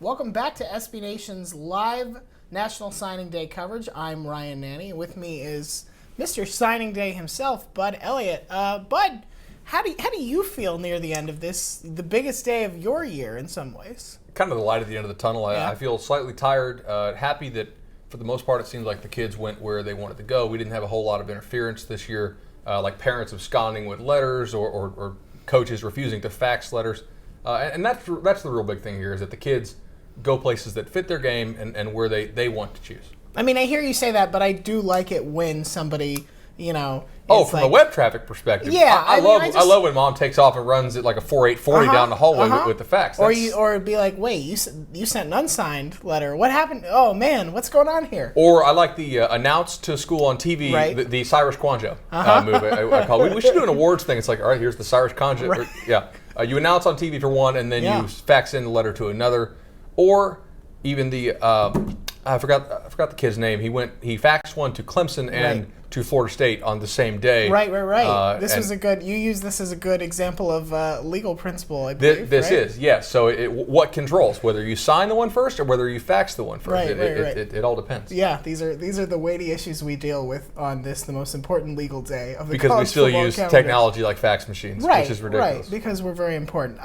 Welcome back to SB Nation's live National Signing Day coverage. I'm Ryan Nanny. With me is Mr. Signing Day himself, Bud Elliott. Bud, how do you feel near the end of this, the biggest day of your year in some ways? Kind of the light at the end of the tunnel. Yeah. I feel slightly tired, happy that for the most part it seems like the kids went where they wanted to go. We didn't have a whole lot of interference this year, like parents absconding with letters or coaches refusing to fax letters. And that's the real big thing here, is that the kids go places that fit their game and where they want to choose. I mean, I hear you say that, but I do like it when somebody, From a web traffic perspective. Yeah, I love when mom takes off and runs at like a 4.840 down the hallway with the fax. Or it'd be like, wait, you sent an unsigned letter. What happened? Oh man, what's going on here? Or I like the announce to school on TV, right. the Cyrus Kwanjo move. I call it. We should do an awards thing. It's like, all right, here's the Cyrus Kwanjo. Right. You announce on TV for one, and then you fax in the letter to another. Or even the I forgot the kid's name. He faxed one to Clemson and to Florida State on the same day. Right. You use this as a good example of legal principle, I believe. This is, yes. So what controls whether you sign the one first or whether you fax the one first? It all depends. Yeah, these are the weighty issues we deal with on the most important legal day of the because we still use calendar. Technology like fax machines, which is ridiculous. Right, because we're very important.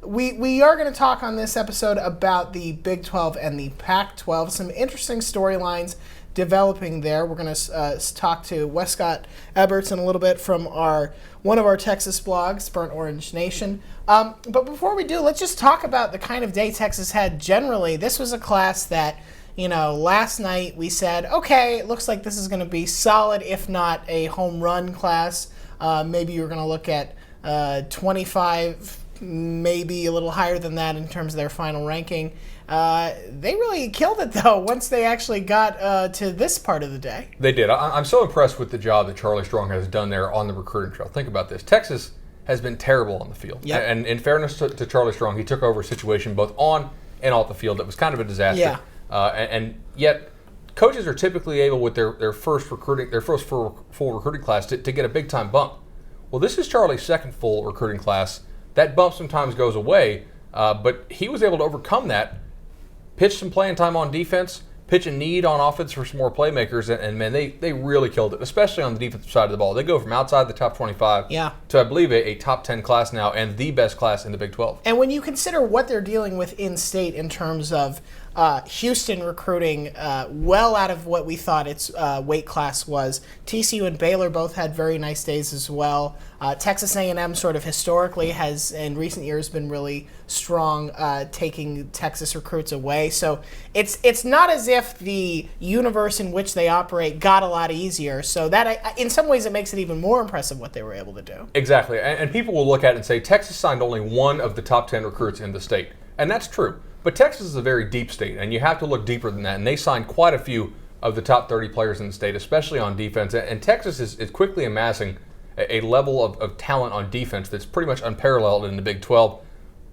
We are going to talk on this episode about the Big 12 and the Pac-12. Some interesting storylines developing there. We're going to talk to Westcott Eberts in a little bit from one of our Texas blogs, Burnt Orange Nation. But before we do, let's just talk about the kind of day Texas had generally. This was a class that, last night we said, okay, it looks like this is going to be solid, if not a home run class. Maybe you're going to look at 25, maybe a little higher than that in terms of their final ranking. They really killed it, though, once they actually got to this part of the day. They did. I'm so impressed with the job that Charlie Strong has done there on the recruiting trail. Think about this. Texas has been terrible on the field. Yep. And in fairness to Charlie Strong, he took over a situation both on and off the field that was kind of a disaster. Yeah. And yet, coaches are typically able with their first full recruiting class to get a big-time bump. Well, this is Charlie's second full recruiting class. That bump sometimes goes away, but he was able to overcome that, pitch some playing time on defense, pitch a need on offense for some more playmakers, and man, they really killed it, especially on the defensive side of the ball. They go from outside the top 25 to, I believe, a top 10 class now and the best class in the Big 12. And when you consider what they're dealing with in-state in terms of Houston recruiting well out of what we thought its weight class was. TCU and Baylor both had very nice days as well. Texas A&M sort of historically has, in recent years, been really strong taking Texas recruits away. So it's not as if the universe in which they operate got a lot easier. So that, in some ways, it makes it even more impressive what they were able to do. Exactly. And people will look at it and say, Texas signed only one of the top 10 recruits in the state. And that's true. But Texas is a very deep state, and you have to look deeper than that. And they signed quite a few of the top 30 players in the state, especially on defense. And Texas is quickly amassing a level of talent on defense that's pretty much unparalleled in the Big 12.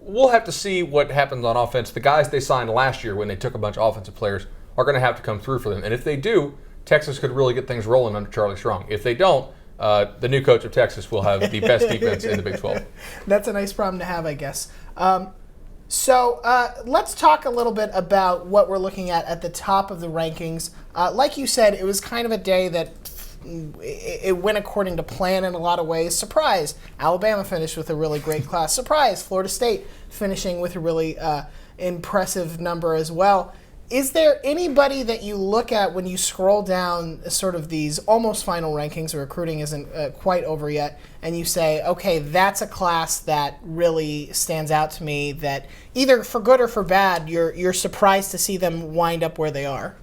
We'll have to see what happens on offense. The guys they signed last year when they took a bunch of offensive players are going to have to come through for them. And if they do, Texas could really get things rolling under Charlie Strong. If they don't, the new coach of Texas will have the best defense in the Big 12. That's a nice problem to have, I guess. So let's talk a little bit about what we're looking at the top of the rankings. Like you said, it was kind of a day that it went according to plan in a lot of ways. Surprise! Alabama finished with a really great class. Surprise! Florida State finishing with a really impressive number as well. Is there anybody that you look at when you scroll down sort of these almost final rankings, or recruiting isn't quite over yet, and you say, okay, that's a class that really stands out to me, that either for good or for bad, you're surprised to see them wind up where they are?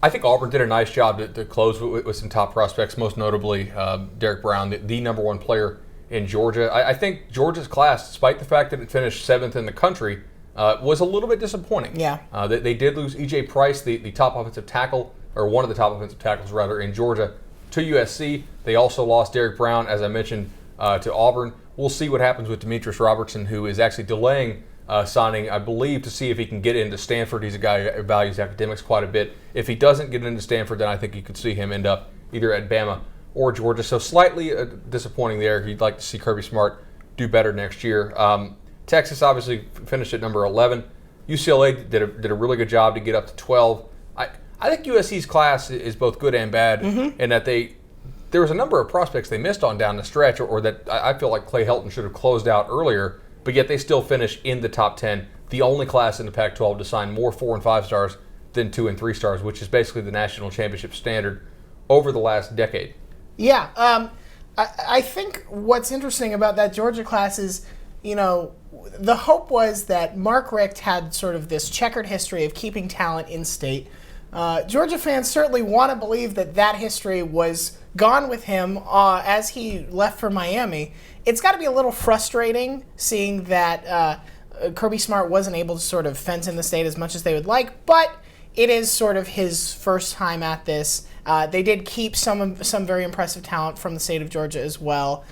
I think Auburn did a nice job to close with some top prospects, most notably Derek Brown, the number one player in Georgia. I think Georgia's class, despite the fact that it finished 7th in the country, was a little bit disappointing. Yeah. They did lose E.J. Price, the top offensive tackle, or one of the top offensive tackles, rather, in Georgia, to USC. They also lost Derek Brown, as I mentioned, to Auburn. We'll see what happens with Demetrius Robertson, who is actually delaying signing, I believe, to see if he can get into Stanford. He's a guy who values academics quite a bit. If he doesn't get into Stanford, then I think you could see him end up either at Bama or Georgia. So slightly disappointing there. You'd like to see Kirby Smart do better next year. Texas obviously finished at number 11. UCLA did a really good job to get up to 12. I think USC's class is both good and bad, in that there was a number of prospects they missed on down the stretch, or that I feel like Clay Helton should have closed out earlier, but yet they still finished in the top 10, the only class in the Pac-12 to sign more 4 and 5 stars than 2 and 3 stars, which is basically the national championship standard over the last decade. Yeah, I think what's interesting about that Georgia class is, the hope was that Mark Richt had sort of this checkered history of keeping talent in state. Georgia fans certainly want to believe that history was gone with him as he left for Miami. It's got to be a little frustrating seeing that Kirby Smart wasn't able to sort of fence in the state as much as they would like, but it is sort of his first time at this. They did keep some very impressive talent from the state of Georgia as well.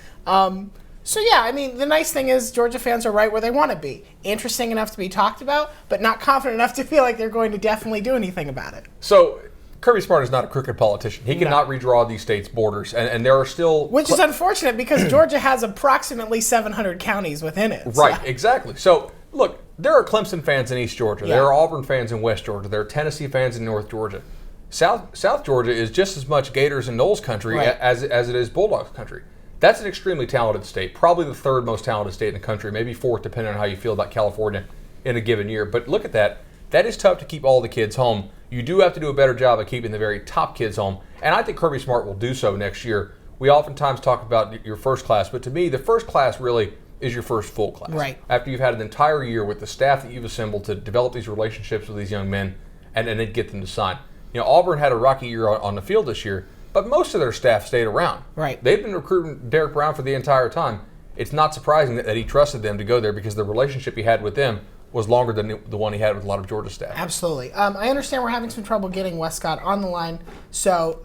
So yeah, I mean, the nice thing is Georgia fans are right where they want to be. Interesting enough to be talked about, but not confident enough to feel like they're going to definitely do anything about it. So Kirby Smart is not a crooked politician. He cannot redraw these states' borders, and there are still... Which is unfortunate because Georgia has approximately 700 counties within it. Right, so. Exactly. So, look, there are Clemson fans in East Georgia. Yeah. There are Auburn fans in West Georgia. There are Tennessee fans in North Georgia. South Georgia is just as much Gators and Noles country as it is Bulldogs country. That's an extremely talented state, probably the third most talented state in the country, maybe fourth, depending on how you feel about California in a given year. But look at that. That is tough to keep all the kids home. You do have to do a better job of keeping the very top kids home, and I think Kirby Smart will do so next year. We oftentimes talk about your first class, but to me, the first class really is your first full class. Right. After you've had an entire year with the staff that you've assembled to develop these relationships with these young men and then get them to sign. Auburn had a rocky year on the field this year, but most of their staff stayed around. Right. They've been recruiting Derek Brown for the entire time. It's not surprising that he trusted them to go there because the relationship he had with them was longer than the one he had with a lot of Georgia staff. Absolutely. I understand we're having some trouble getting Westcott on the line, so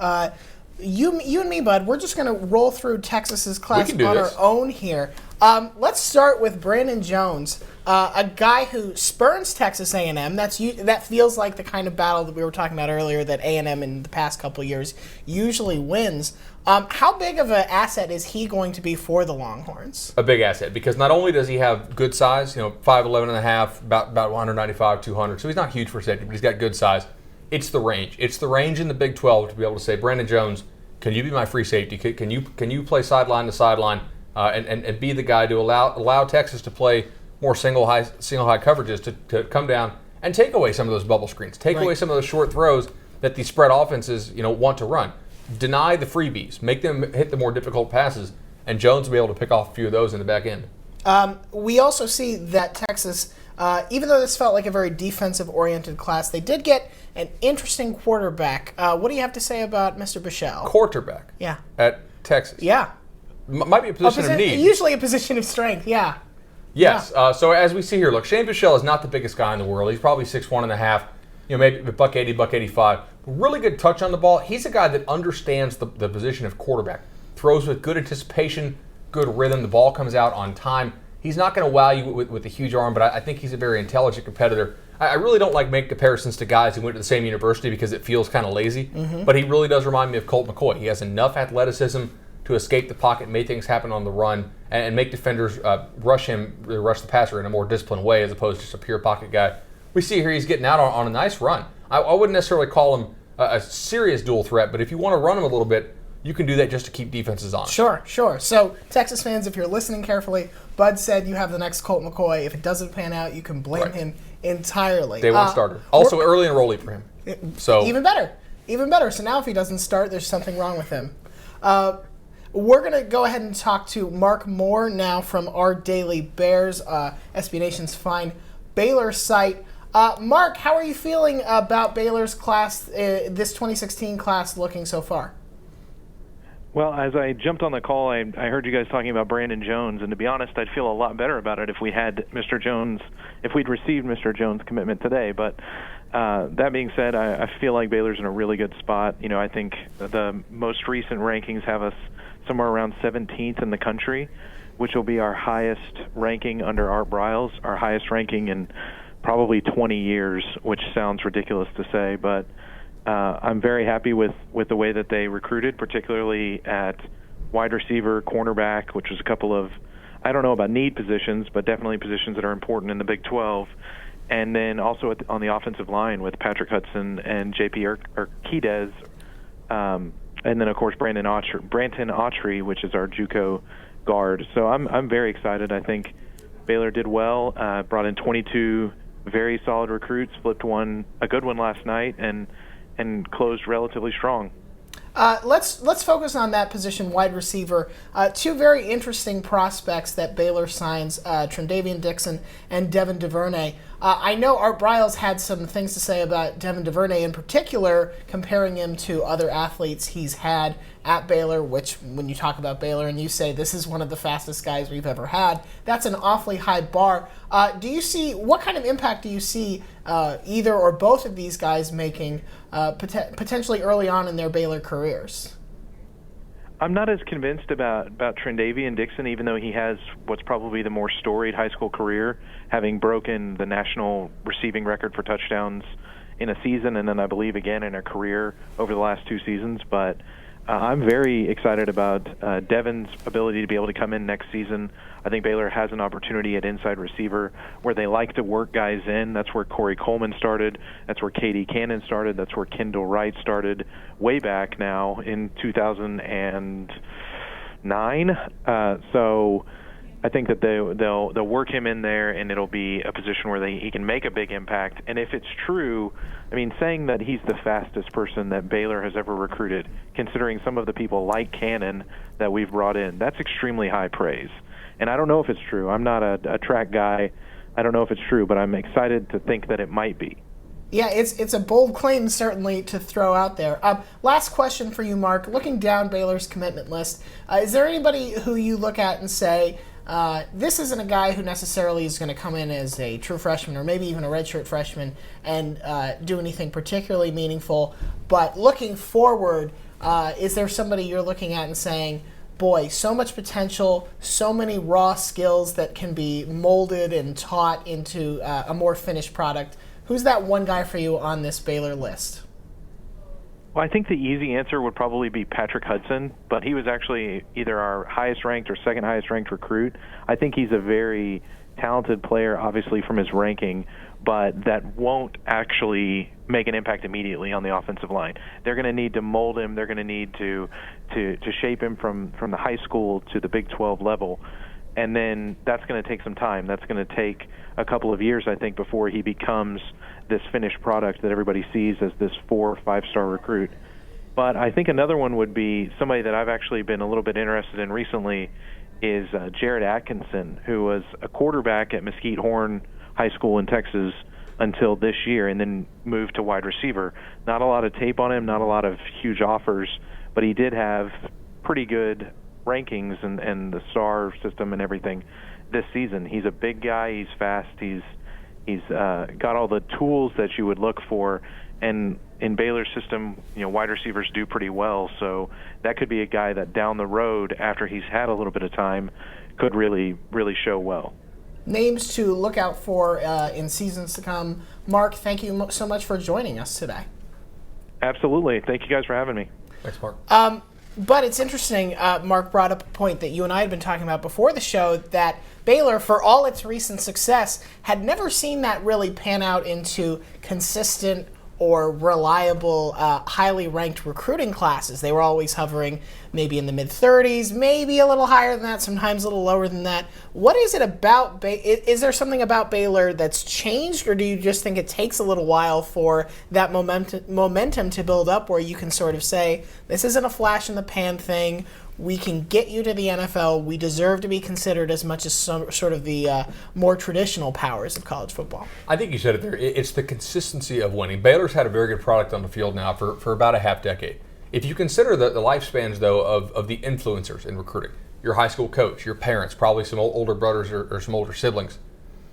you and me, bud, we're just going to roll through Texas's class on our own here. Let's start with Brandon Jones, a guy who spurns Texas A&M. That feels like the kind of battle that we were talking about earlier that A&M in the past couple of years usually wins. How big of an asset is he going to be for the Longhorns? A big asset, because not only does he have good size, 5'11 and a half, about 195, 200, so he's not huge for safety, but he's got good size. It's the range. It's the range in the Big 12 to be able to say, Brandon Jones, can you be my free safety? Can you play sideline to sideline and be the guy to allow Texas to play more single high coverages to come down and take away some of those bubble screens, take away some of those short throws that these spread offenses want to run. Deny the freebies, make them hit the more difficult passes, and Jones will be able to pick off a few of those in the back end. We also see that Texas, even though this felt like a very defensive-oriented class, they did get an interesting quarterback. What do you have to say about Mr. Bichelle? Quarterback. Yeah. At Texas. Yeah. Might be a position of need. Usually a position of strength, yeah. Yes. Yeah. So as we see here, look, Shane Bichelle is not the biggest guy in the world. He's probably 6'1 and a half, maybe $180, $185. Really good touch on the ball. He's a guy that understands the position of quarterback. Throws with good anticipation, good rhythm. The ball comes out on time. He's not going to wow you with a huge arm, but I think he's a very intelligent competitor. I really don't like make comparisons to guys who went to the same university because it feels kind of lazy, but he really does remind me of Colt McCoy. He has enough athleticism to escape the pocket, make things happen on the run, and make defenders rush the passer in a more disciplined way as opposed to just a pure pocket guy. We see here he's getting out on a nice run. I wouldn't necessarily call him a serious dual threat, but if you want to run him a little bit, you can do that just to keep defenses on. Sure. So, Texas fans, if you're listening carefully, Bud said you have the next Colt McCoy. If it doesn't pan out, you can blame him entirely. Day one starter. Also, early enrollee for him. So Even better. So now if he doesn't start, there's something wrong with him. We're going to go ahead and talk to Mark Moore now from Our Daily Bears, SB Nation's fine Baylor site. Mark, how are you feeling about Baylor's class, this 2016 class looking so far? Well, as I jumped on the call, I heard you guys talking about Brandon Jones, and to be honest, I'd feel a lot better about it if we had Mr. Jones, if we'd received Mr. Jones' commitment today. But that being said, I feel like Baylor's in a really good spot. I think the most recent rankings have us somewhere around 17th in the country, which will be our highest ranking under Art Briles, our highest ranking in probably 20 years, which sounds ridiculous to say, but I'm very happy with the way that they recruited, particularly at wide receiver, cornerback, which was a couple of, I don't know about need positions, but definitely positions that are important in the Big 12. and then also on the offensive line with Patrick Hudson and J.P. Urquidez, and then of course Brandon Autry, which is our JUCO guard. So I'm very excited. I think Baylor did well, brought in 22 very solid recruits, flipped a good one last night, and closed relatively strong. Let's focus on that position, wide receiver. Two very interesting prospects that Baylor signs, Trendavian Dixon and Devin DuVernay. I know Art Briles had some things to say about Devin DuVernay in particular, comparing him to other athletes he's had at Baylor, which when you talk about Baylor and you say this is one of the fastest guys we've ever had, that's an awfully high bar. What kind of impact do you see either or both of these guys making potentially early on in their Baylor careers? I'm not as convinced about Trendavian Dixon, even though he has what's probably the more storied high school career, having broken the national receiving record for touchdowns in a season, and then I believe again in a career over the last 2 seasons. But I'm very excited about Devin's ability to be able to come in next season. I think Baylor has an opportunity at inside receiver where they like to work guys in. That's where Corey Coleman started. That's where K.D. Cannon started. That's where Kendall Wright started way back now in 2009. So I think that they'll work him in there, and it'll be a position where he can make a big impact. And if it's true, I mean, saying that he's the fastest person that Baylor has ever recruited, considering some of the people like Cannon that we've brought in, that's extremely high praise. And I don't know if it's true. I'm not a track guy. I don't know if it's true, but I'm excited to think that it might be. Yeah, it's a bold claim, certainly, to throw out there. Last question for you, Mark. Looking down Baylor's commitment list, is there anybody who you look at and say, this isn't a guy who necessarily is going to come in as a true freshman or maybe even a redshirt freshman and do anything particularly meaningful, but looking forward, is there somebody you're looking at and saying, boy, so much potential, so many raw skills that can be molded and taught into a more finished product? Who's that one guy for you on this Baylor list? Well, I think the easy answer would probably be Patrick Hudson, but he was actually either our highest ranked or second highest ranked recruit. I think he's a very talented player, obviously, from his ranking, but that won't actually make an impact immediately on the offensive line. They're going to need to mold him. They're going to need to shape him from the high school to the Big 12 level. And then that's going to take some time. That's going to take a couple of years, I think, before he becomes this finished product that everybody sees as this 4 or 5-star recruit. But I think another one would be somebody that I've actually been a little bit interested in recently is Jared Atkinson, who was a quarterback at Mesquite Horn High School in Texas until this year and then moved to wide receiver. Not a lot of tape on him, not a lot of huge offers, but he did have pretty good rankings and the star system and everything this season. He's a big guy. He's fast. He's got all the tools that you would look for. And in Baylor's system, wide receivers do pretty well. So that could be a guy that down the road, after he's had a little bit of time, could really, really show well. Names to look out for in seasons to come. Mark, thank you so much for joining us today. Absolutely. Thank you guys for having me. Thanks, Mark. But it's interesting, Mark brought up a point that you and I had been talking about before the show, that Baylor, for all its recent success, had never seen that really pan out into consistent or reliable, highly ranked recruiting classes. They were always hovering maybe in the mid-30s, maybe a little higher than that, sometimes a little lower than that. What is it about is there something about Baylor that's changed, or do you just think it takes a little while for that momentum to build up where you can sort of say, this isn't a flash in the pan thing, we can get you to the NFL, we deserve to be considered as much as some sort of the more traditional powers of college football? I think you said it there. It's the consistency of winning. Baylor's had a very good product on the field now for about a half decade. If you consider the lifespans, though, of the influencers in recruiting, your high school coach, your parents, probably some older brothers or some older siblings,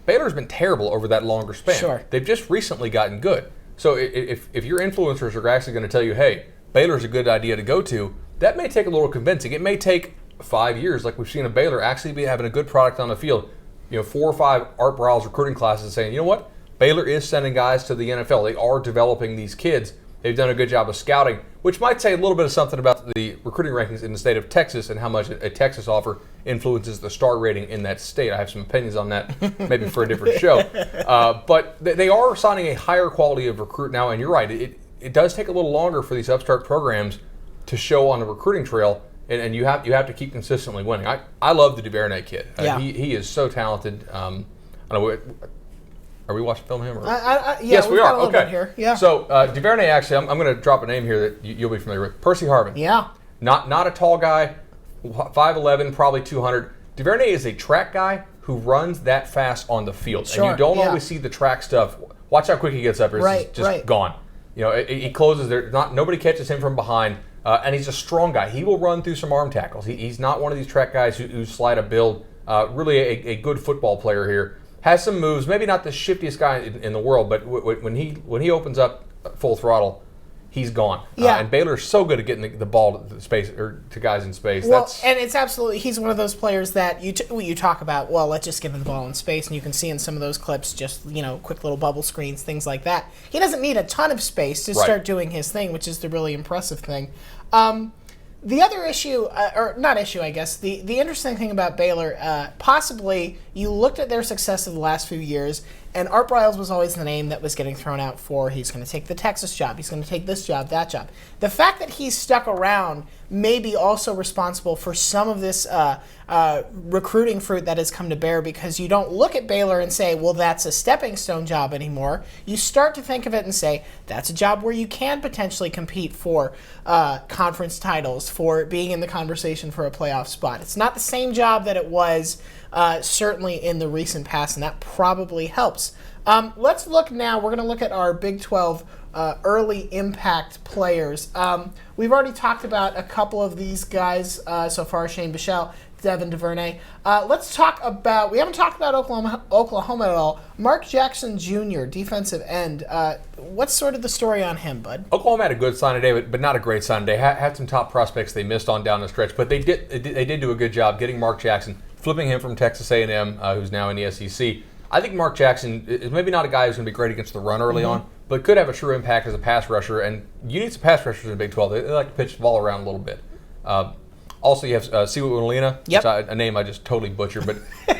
Baylor's been terrible over that longer span. Sure. They've just recently gotten good. So if your influencers are actually going to tell you, hey, Baylor's a good idea to go to, that may take a little convincing. It may take 5 years, like we've seen in Baylor, actually be having a good product on the field. 4 or 5 Art Briles recruiting classes saying, you know what, Baylor is sending guys to the NFL. They are developing these kids. They've done a good job of scouting, which might say a little bit of something about the recruiting rankings in the state of Texas and how much a Texas offer influences the star rating in that state. I have some opinions on that, maybe for a different show. But they are signing a higher quality of recruit now, and you're right. It does take a little longer for these upstart programs to show on the recruiting trail, and you have to keep consistently winning. I love the DuVernay kid. Yeah. He is so talented. I don't know. Are we watching film him? Or? Yes, we are. Okay. Here. Yeah. So DuVernay, actually, I'm going to drop a name here that you'll be familiar with. Percy Harvin. Yeah. Not a tall guy, 5'11", probably 200. DuVernay is a track guy who runs that fast on the field, Sure, and you don't yeah. always see the track stuff. Watch how quick he gets up here. It's just gone. You know, he closes there. Nobody catches him from behind, and he's a strong guy. He will run through some arm tackles. He's not one of these track guys who slide a build. Really a good football player here. Has some moves. Maybe not the shiftiest guy in the world, but when he opens up full throttle, he's gone. Yeah. And Baylor's so good at getting the ball to space or to guys in space. Well, and it's absolutely, he's one of those players that you talk about, well, let's just give him the ball in space, and you can see in some of those clips just, quick little bubble screens, things like that. He doesn't need a ton of space to start doing his thing, which is the really impressive thing. The other issue, or not issue, I guess, the interesting thing about Baylor, possibly you looked at their success of the last few years, and Art Briles was always the name that was getting thrown out for he's going to take the Texas job, he's going to take this job, that job. The fact that he's stuck around may be also responsible for some of this recruiting fruit that has come to bear, because you don't look at Baylor and say, well, that's a stepping stone job anymore. You start to think of it and say, that's a job where you can potentially compete for conference titles, for being in the conversation for a playoff spot. It's not the same job that it was certainly in the recent past, and that probably helps. Let's look now. We're going to look at our Big 12 early impact players. We've already talked about a couple of these guys so far, Shane Bichelle, Devin DuVernay. Let's talk about, we haven't talked about Oklahoma at all. Mark Jackson Jr., defensive end. What's sort of the story on him, bud? Oklahoma had a good sign today, but not a great sign today. Had some top prospects they missed on down the stretch, but they did do a good job getting Mark Jackson, flipping him from Texas A&M, who's now in the SEC. I think Mark Jackson is maybe not a guy who's going to be great against the run early on, but could have a true impact as a pass rusher. And you need some pass rushers in the Big 12. They like to pitch the ball around a little bit. Also, you have Siwa Molina, a name I just totally butchered, but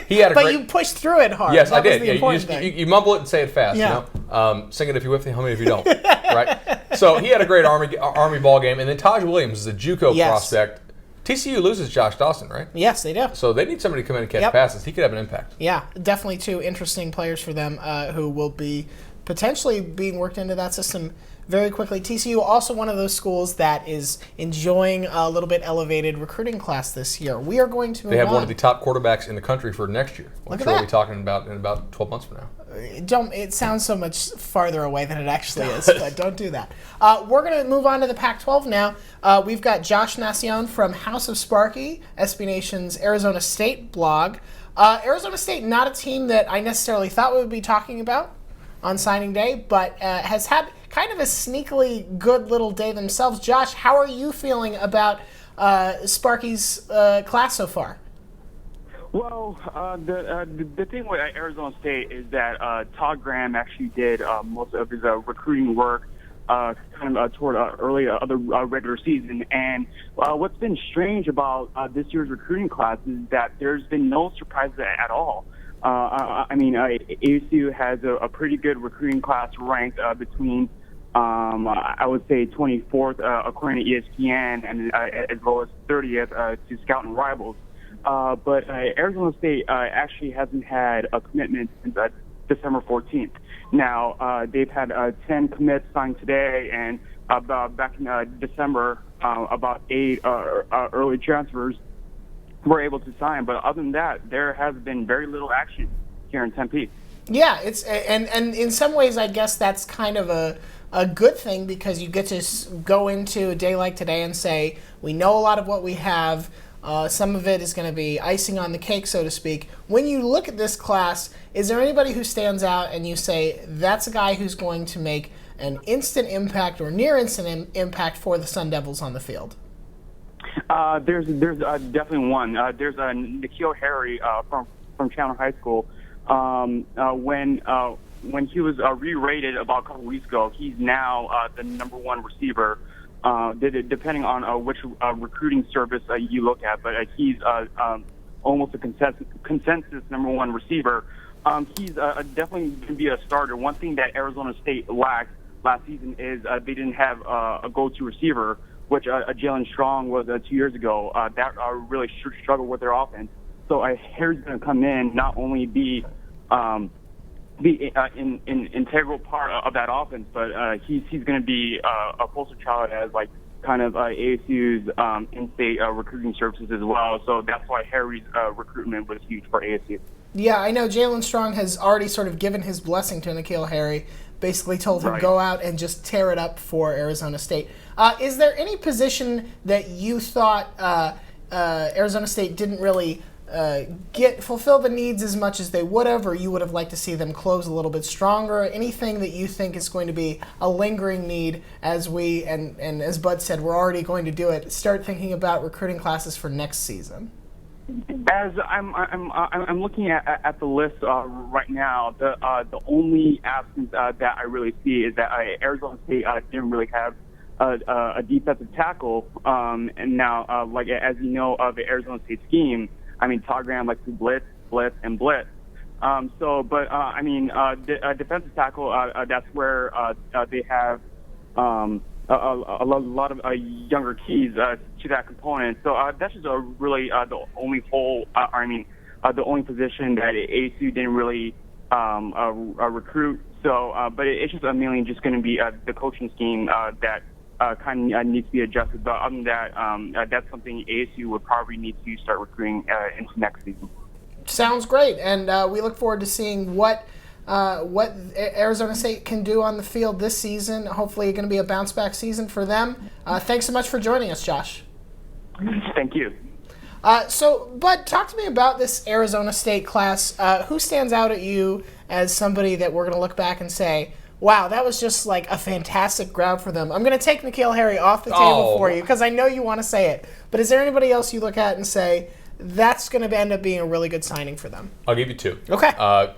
he had a but great... you pushed through it hard. Yes, that I did. Was the You mumble it and say it fast. Yeah. Sing it if you're with me, hum it if you don't. Right? So he had a great Army ball game, and then Taj Williams is a JUCO prospect. TCU loses Josh Dawson, right? Yes, they do. So they need somebody to come in and catch passes. He could have an impact. Yeah, definitely two interesting players for them who will be potentially being worked into that system very quickly. TCU also one of those schools that is enjoying a little bit elevated recruiting class this year. We are going to move on. They have one of the top quarterbacks in the country for next year. Look at we'll that. be talking about in about 12 months from now. It sounds so much farther away than it actually is, but don't do that. We're going to move on to the Pac-12 now. We've got Josh Nacion from House of Sparky, SB Nation's Arizona State blog. Arizona State, not a team that I necessarily thought we would be talking about on signing day, but has had kind of a sneakily good little day themselves. Josh, how are you feeling about Sparky's class so far? Well, the thing with Arizona State is that Todd Graham actually did most of his recruiting work toward early other regular season. And what's been strange about this year's recruiting class is that there's been no surprises at all. ASU has a pretty good recruiting class ranked between, I would say, 24th according to ESPN, and as low as 30th to Scout and Rivals. But Arizona State actually hasn't had a commitment since December 14th. Now, they've had 10 commits signed today, and back in December, about 8 early transfers were able to sign. But other than that, there has been very little action here in Tempe. Yeah, it's and in some ways, I guess that's kind of a good thing, because you get to go into a day like today and say, we know a lot of what we have. Some of it is going to be icing on the cake, so to speak. When you look at this class, is there anybody who stands out and you say, that's a guy who's going to make an instant impact or near instant impact for the Sun Devils on the field? There's definitely one. There's Nikhil Harry from Chandler High School. When when he was re-rated about a couple weeks ago, he's now the number one receiver, depending on which recruiting service you look at. But he's almost a consensus number one receiver. He's definitely going to be a starter. One thing that Arizona State lacked last season is they didn't have a go-to receiver, which Jalen Strong was 2 years ago. That really struggled with their offense. So Harry's going to come in, not only be an integral part of that offense, but he's going to be a poster child as like kind of ASU's in-state recruiting services as well. So that's why Harry's recruitment was huge for ASU. Yeah, I know Jalen Strong has already sort of given his blessing to N'Keal Harry, basically told him go out and just tear it up for Arizona State. Is there any position that you thought Arizona State didn't really fulfill the needs as much as they would have, or you would have liked to see them close a little bit stronger? Anything that you think is going to be a lingering need as we, and as Bud said, we're already going to do it, start thinking about recruiting classes for next season? As I'm looking at the list right now, the only absence that I really see is that Arizona State didn't really have a defensive tackle, and now like as you know of the Arizona State scheme, I mean Todd Graham likes to blitz, and blitz. Defensive tackle, that's where they have a lot of younger keys to that component. So that's just really the only hole. The only position that ASU didn't really recruit. So, but it's just mainly just going to be the coaching scheme that kind of needs to be adjusted. But other than that, that's something ASU would probably need to start recruiting into next season. Sounds great, and we look forward to seeing what Arizona State can do on the field this season. Hopefully it's going to be a bounce-back season for them. Thanks so much for joining us, Josh. Thank you. So, Bud, talk to me about this Arizona State class. Who stands out at you as somebody that we're going to look back and say, wow, that was just like a fantastic grab for them? I'm going to take N'Keal Harry off the table for you because I know you want to say it. But is there anybody else you look at and say, that's going to end up being a really good signing for them? I'll give you two. Okay.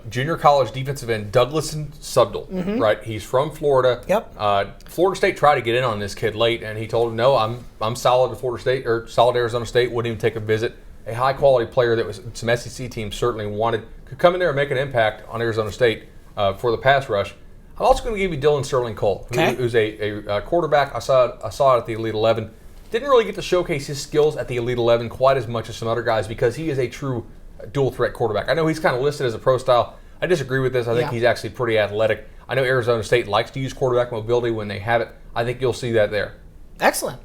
Junior college defensive end Douglason Subdle, right? He's from Florida. Yep. Florida State tried to get in on this kid late, and he told him, no, I'm solid at Florida State, or solid Arizona State, wouldn't even take a visit. A high-quality player that was some SEC teams certainly wanted, could come in there and make an impact on Arizona State for the pass rush. I'm also going to give you Dylan Sterling Cole, who's a quarterback. I saw it at the Elite 11. Didn't really get to showcase his skills at the Elite 11 quite as much as some other guys because he is a true dual-threat quarterback. I know he's kind of listed as a pro style. I disagree with this. I think he's actually pretty athletic. I know Arizona State likes to use quarterback mobility when they have it. I think you'll see that there. Excellent.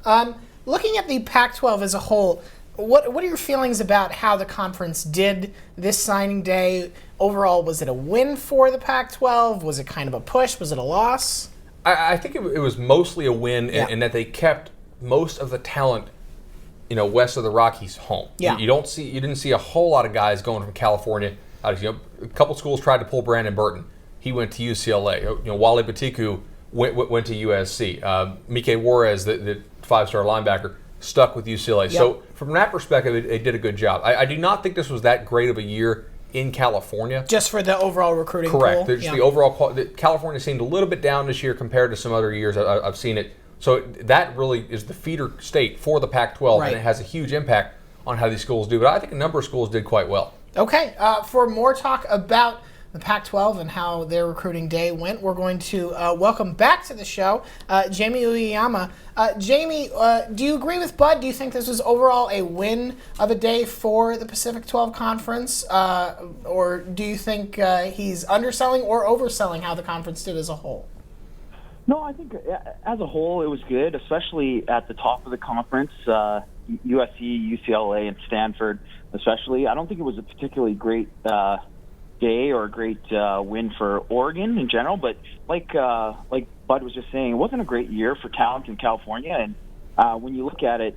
Looking at the Pac-12 as a whole, what are your feelings about how the conference did this signing day? Overall, was it a win for the Pac-12? Was it kind of a push? Was it a loss? I think it was mostly a win in that they kept most of the talent, west of the Rockies home. Yeah. You didn't see a whole lot of guys going from California. A couple schools tried to pull Brandon Burton. He went to UCLA. Wale Batiku went to USC. Mike Juarez, the five-star linebacker, stuck with UCLA. Yep. So from that perspective, they did a good job. I do not think this was that great of a year in California. Just for the overall recruiting Correct. pool? The overall California seemed a little bit down this year compared to some other years. I've seen it. So that really is the feeder state for the Pac-12, and it has a huge impact on how these schools do. But I think a number of schools did quite well. Okay. For more talk about the Pac-12 and how their recruiting day went, we're going to welcome back to the show Jamie Uyeyama. Jamie, do you agree with Bud? Do you think this was overall a win of a day for the Pacific 12 Conference? Or do you think he's underselling or overselling how the conference did as a whole? No, I think as a whole it was good, especially at the top of the conference, USC, UCLA, and Stanford especially. I don't think it was a particularly great day or a great win for Oregon in general, but like Bud was just saying, it wasn't a great year for talent in California. And when you look at it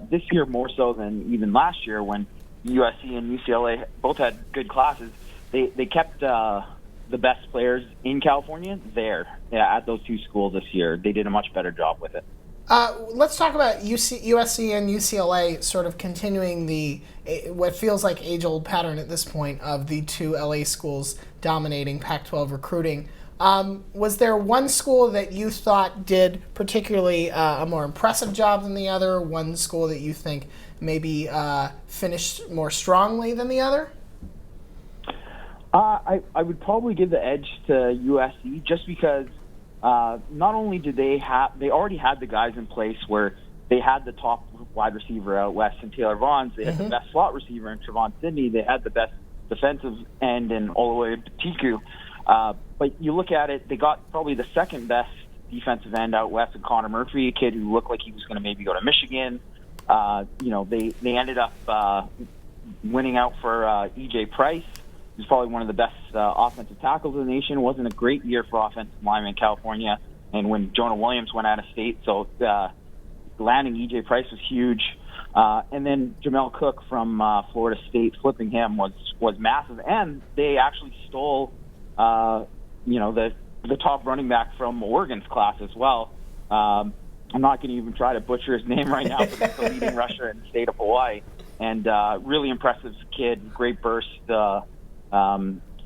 this year more so than even last year when USC and UCLA both had good classes, they kept the best players in California there at those two schools this year. They did a much better job with it. Let's talk about USC and UCLA sort of continuing what feels like age-old pattern at this point of the two LA schools dominating Pac-12 recruiting. Was there one school that you thought did particularly a more impressive job than the other? One school that you think maybe finished more strongly than the other? I would probably give the edge to USC just because not only did they already had the guys in place where they had the top wide receiver out west in Taylor Vaughns, they had the best slot receiver in Trevon Sidney, they had the best defensive end in Oluwaye Batiku. But you look at it, they got probably the second best defensive end out west in Connor Murphy, a kid who looked like he was going to maybe go to Michigan. They ended up winning out for E.J. Price. He's probably one of the best offensive tackles in the nation. It wasn't a great year for offensive linemen in California, and when Jonah Williams went out of state, so landing E.J. Price was huge. And then Jamel Cook from Florida State, flipping him was massive. And they actually stole, the top running back from Oregon's class as well. I'm not going to even try to butcher his name right now, but he's the leading rusher in the state of Hawaii. And really impressive kid, great burst.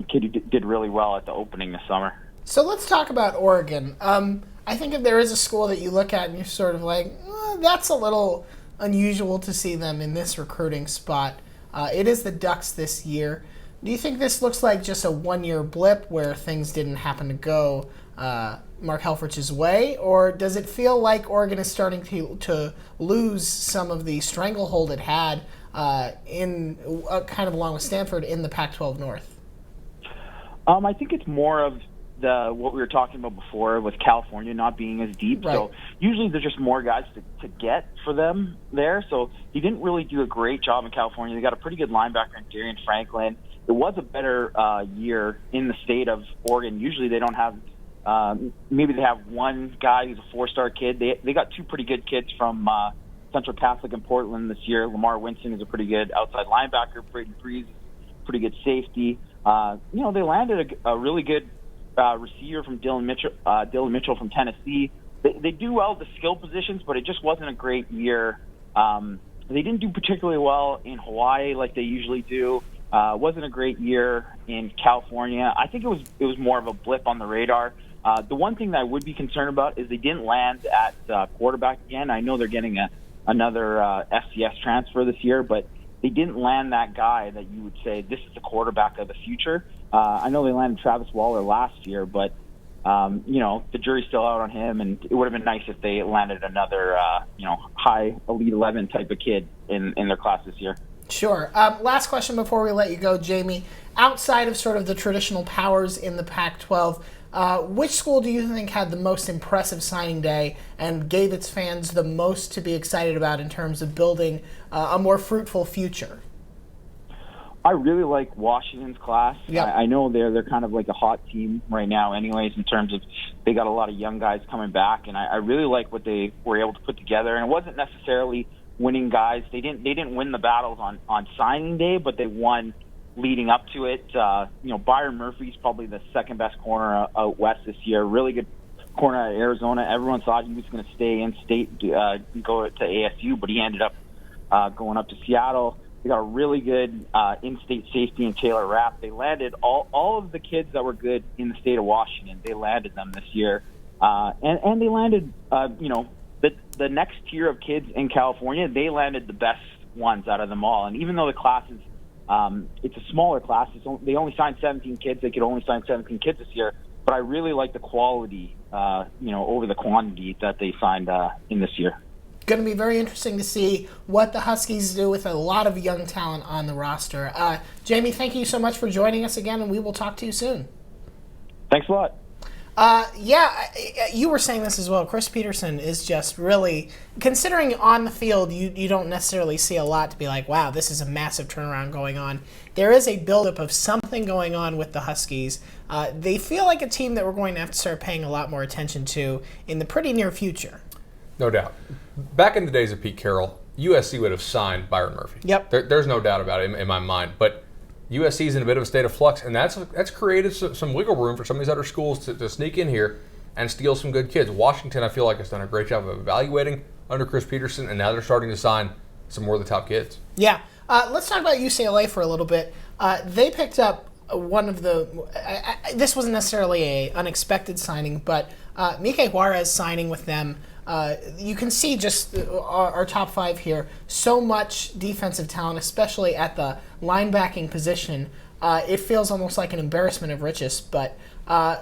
Kid who did really well at the opening this summer. So let's talk about Oregon. I think if there is a school that you look at and you're sort of like, that's a little unusual to see them in this recruiting spot, it is the Ducks this year. Do you think this looks like just a one-year blip where things didn't happen to go Mark Helfrich's way, or does it feel like Oregon is starting to lose some of the stranglehold it had in kind of along with Stanford in the Pac-12 North? I think it's more of what we were talking about before with California not being as deep. Right. So usually there's just more guys to get for them there. So he didn't really do a great job in California. They got a pretty good linebacker in Darian Franklin. It was a better year in the state of Oregon. Usually they don't have maybe they have one guy who's a four-star kid. They got two pretty good kids from Central Catholic in Portland this year. Lamar Winston is a pretty good outside linebacker. Braden Breeze, pretty good safety. They landed a really good receiver from Dylan Mitchell from Tennessee. They do well at the skill positions, but it just wasn't a great year. They didn't do particularly well in Hawaii like they usually do. Wasn't a great year in California. I think it was more of a blip on the radar. The one thing that I would be concerned about is they didn't land at quarterback again. I know they're getting another FCS transfer this year, but they didn't land that guy that you would say this is the quarterback of the future. I know they landed Travis Waller last year, but the jury's still out on him, and it would have been nice if they landed another high Elite 11 type of kid in their class this year. Sure. Last question before we let you go, Jamie. Outside of sort of the traditional powers in the Pac-12, which school do you think had the most impressive signing day and gave its fans the most to be excited about in terms of building a more fruitful future? I really like Washington's class. Yep. I know they're kind of like a hot team right now anyways in terms of they got a lot of young guys coming back, and I really like what they were able to put together. And it wasn't necessarily winning guys. They didn't win the battles on signing day, but they won leading up to it. Byron Murphy's probably the second best corner out west this year. Really good corner out of Arizona. Everyone thought he was going to stay in state, go to ASU, but he ended up going up to Seattle. They got a really good in-state safety in Taylor Rapp. They landed all of the kids that were good in the state of Washington. They landed them this year, and they landed the next tier of kids in California. They landed the best ones out of them all. And even though the classes, it's a smaller class. They only signed 17 kids. They could only sign 17 kids this year. But I really like the quality, over the quantity that they signed in this year. Going to be very interesting to see what the Huskies do with a lot of young talent on the roster. Jamie, thank you so much for joining us again, and we will talk to you soon. Thanks a lot. You were saying this as well. Chris Peterson is just really, considering on the field, you don't necessarily see a lot to be like, wow, this is a massive turnaround going on. There is a buildup of something going on with the Huskies. They feel like a team that we're going to have to start paying a lot more attention to in the pretty near future. No doubt. Back in the days of Pete Carroll, USC would have signed Byron Murphy. Yep. There's no doubt about it in my mind. But USC is in a bit of a state of flux, and that's created some wiggle room for some of these other schools to sneak in here and steal some good kids. Washington, I feel like, has done a great job of evaluating under Chris Peterson, and now they're starting to sign some more of the top kids. Yeah. Let's talk about UCLA for a little bit. They picked up one of the this wasn't necessarily a unexpected signing, but Mike Juarez signing with them. You can see just our top five here. So much defensive talent, especially at the linebacking position. It feels almost like an embarrassment of riches. But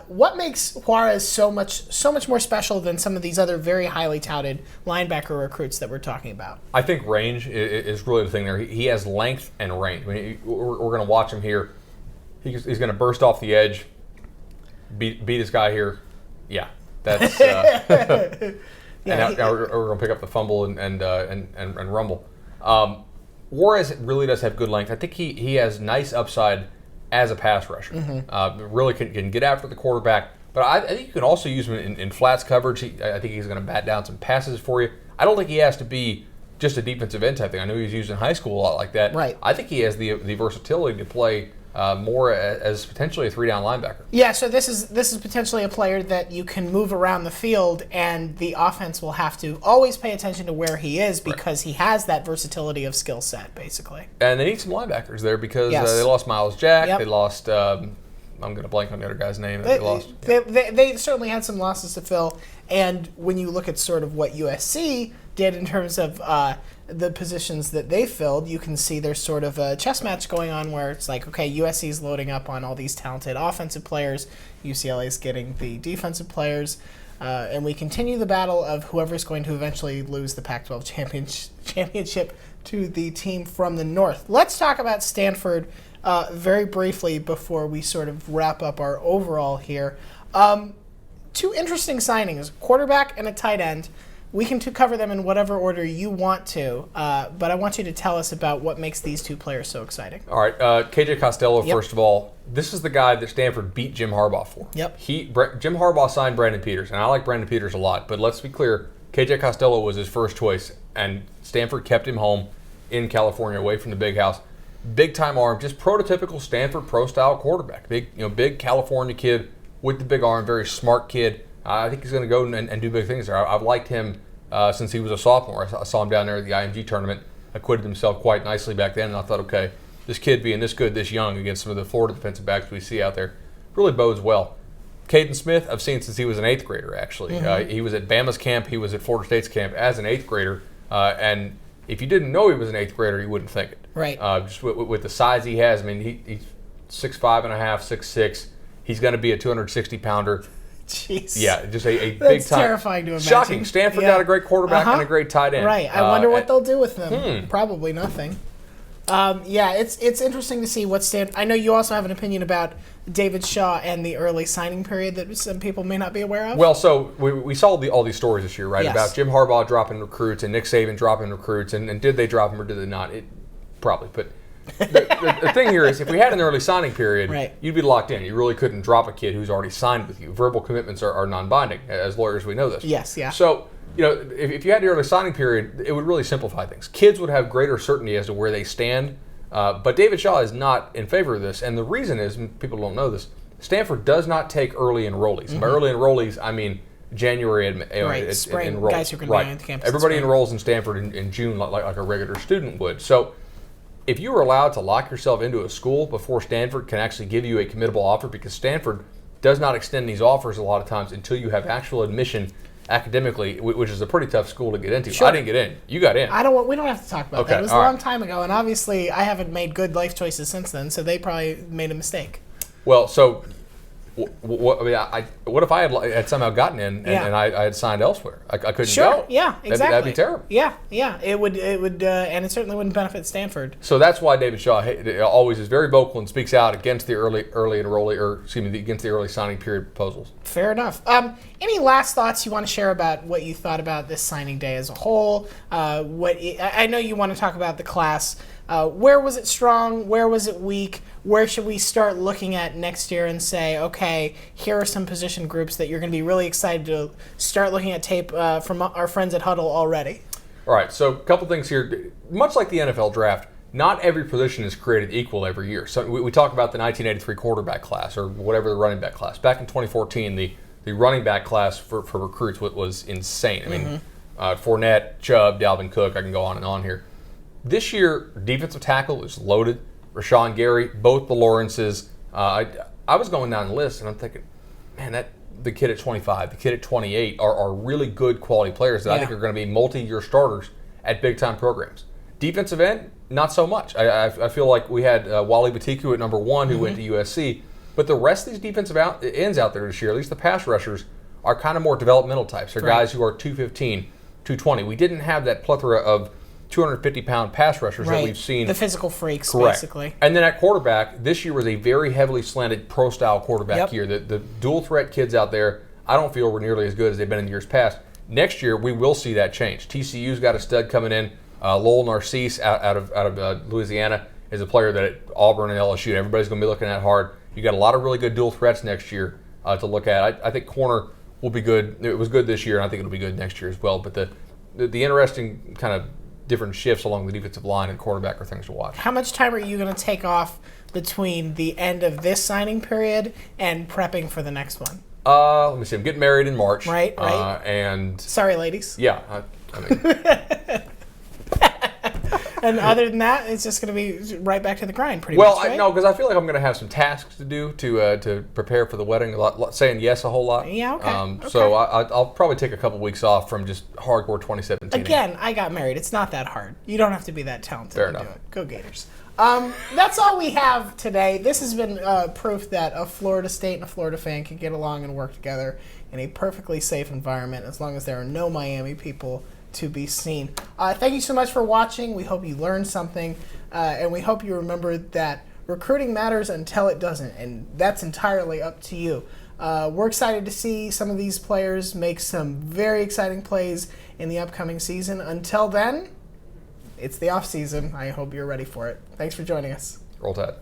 what makes Juarez so much more special than some of these other very highly touted linebacker recruits that we're talking about? I think range is really the thing there. He has length and range. I mean, we're going to watch him here. He's going to burst off the edge, beat his guy here. Yeah, that's. Now we're going to pick up the fumble and rumble. Juarez really does have good length. I think he has nice upside as a pass rusher. Really can get after the quarterback. But I think you can also use him in flats coverage. I think he's going to bat down some passes for you. I don't think he has to be just a defensive end type thing. I know he was used in high school a lot like that. Right. I think he has the versatility to play more as potentially a 3-down linebacker. Yeah, so this is potentially a player that you can move around the field, and the offense will have to always pay attention to where he is because he has that versatility of skill set, basically. And they need some linebackers there because Yes. they lost Miles Jack. Yep. They lost. I'm going to blank on the other guy's name. They certainly had some losses to fill, and when you look at sort of what USC did in terms of the positions that they filled, you can see there's sort of a chess match going on where it's like, okay, USC's loading up on all these talented offensive players, UCLA's getting the defensive players, and we continue the battle of whoever's going to eventually lose the Pac-12 championship to the team from the north. Let's talk about Stanford very briefly before we sort of wrap up our overall here. Two interesting signings, quarterback and a tight end. We can cover them in whatever order you want to, but I want you to tell us about what makes these two players so exciting. All right, KJ Costello, Yep. first of all, this is the guy that Stanford beat Jim Harbaugh for. Yep. Jim Harbaugh signed Brandon Peters, and I like Brandon Peters a lot, but let's be clear, KJ Costello was his first choice, and Stanford kept him home in California, away from the big house. Big-time arm, just prototypical Stanford pro-style quarterback. Big California kid with the big arm, very smart kid. I think he's going to go and do big things there. I've liked him since he was a sophomore. I saw him down there at the IMG tournament. Acquitted himself quite nicely back then, and I thought, okay, this kid being this good, this young against some of the Florida defensive backs we see out there really bodes well. Caden Smith, I've seen since he was an 8th grader, actually. He was at Bama's camp. He was at Florida State's camp as an 8th grader. And if you didn't know he was an 8th grader, you wouldn't think it. Right. Just with the size he has, I mean, he's 6'5 and a half, 6'6". He's going to be a 260-pounder. Jeez. Yeah, just a big That's time. terrifying to imagine. Shocking. Stanford got a great quarterback and a great tight end. Right. I wonder what they'll do with them. Probably nothing. Yeah, it's interesting to see what Stanford. I know you also have an opinion about David Shaw and the early signing period that some people may not be aware of. Well, so we saw all these stories this year, right? Yes. About Jim Harbaugh dropping recruits and Nick Saban dropping recruits, and did they drop them or did they not? Probably, but the thing here is, if we had an early signing period, right, you'd be locked in. You really couldn't drop a kid who's already signed with you. Verbal commitments are non-binding. As lawyers, we know this. Yes, yeah. So, if you had the early signing period, it would really simplify things. Kids would have greater certainty as to where they stand. But David Shaw is not in favor of this, and the reason is, and people don't know this, Stanford does not take early enrollees. By early enrollees, I mean January spring enroll. guys who are going to be on campus. Everybody enrolls in Stanford in June like a regular student would. So if you were allowed to lock yourself into a school before Stanford can actually give you a committable offer, because Stanford does not extend these offers a lot of times until you have actual admission academically, which is a pretty tough school to get into. Sure. I didn't get in. You got in. We don't have to talk about that. It was a long time ago, and obviously I haven't made good life choices since then, so they probably made a mistake. Well, so what if I had somehow gotten in and I had signed elsewhere? I couldn't go. Yeah, exactly. That'd be terrible. Yeah. It would, and it certainly wouldn't benefit Stanford. So that's why David Shaw always is very vocal and speaks out against the early enrollee, against the early signing period proposals. Fair enough. Any last thoughts you want to share about what you thought about this signing day as a whole? I know you want to talk about the class. Where was it strong? Where was it weak? Where should we start looking at next year and say, okay, here are some position groups that you're going to be really excited to start looking at tape from our friends at Huddle already? All right, so a couple things here. Much like the NFL draft, not every position is created equal every year. So we talk about the 1983 quarterback class or whatever the running back class. Back in 2014, the the running back class for recruits was insane. I mean, Fournette, Chubb, Dalvin Cook, I can go on and on here. This year, defensive tackle is loaded. Rashawn Gary, both the Lawrences. I was going down the list, and I'm thinking, man, the kid at 25, the kid at 28 are really good quality players that I think are going to be multi-year starters at big-time programs. Defensive end, not so much. I feel like we had Wally Batiku at number 1 who went to USC, but the rest of these defensive ends out there this year, at least the pass rushers, are kind of more developmental types. They're guys who are 215, 220. We didn't have that plethora of 250-pound pass rushers that we've seen. The physical freaks, Correct. basically. And then at quarterback, this year was a very heavily slanted pro-style quarterback year. The dual-threat kids out there, I don't feel were nearly as good as they've been in years past. Next year, we will see that change. TCU's got a stud coming in. Lowell Narcisse out of Louisiana is a player that at Auburn and LSU, everybody's going to be looking at hard. You got a lot of really good dual threats next year to look at. I think corner will be good. It was good this year, and I think it'll be good next year as well. But the interesting kind of different shifts along the defensive line and quarterback are things to watch. How much time are you going to take off between the end of this signing period and prepping for the next one? Let me see. I'm getting married in March. Right. And sorry, ladies. Yeah. I mean. And other than that, it's just going to be right back to the grind, pretty much. Well, no, because I feel like I'm going to have some tasks to do to prepare for the wedding. Saying yes a whole lot. Yeah, okay. So I'll probably take a couple weeks off from just hardcore 2017. Again, I got married. It's not that hard. You don't have to be that talented Fair to enough. do it. Go Gators. That's all we have today. This has been proof that a Florida State and a Florida fan can get along and work together in a perfectly safe environment as long as there are no Miami people to be seen. Thank you so much for watching. We hope you learned something, and we hope you remember that recruiting matters until it doesn't, and that's entirely up to you. We're excited to see some of these players make some very exciting plays in the upcoming season. Until then, it's the off season. I hope you're ready for it. Thanks for joining us. Roll Tide.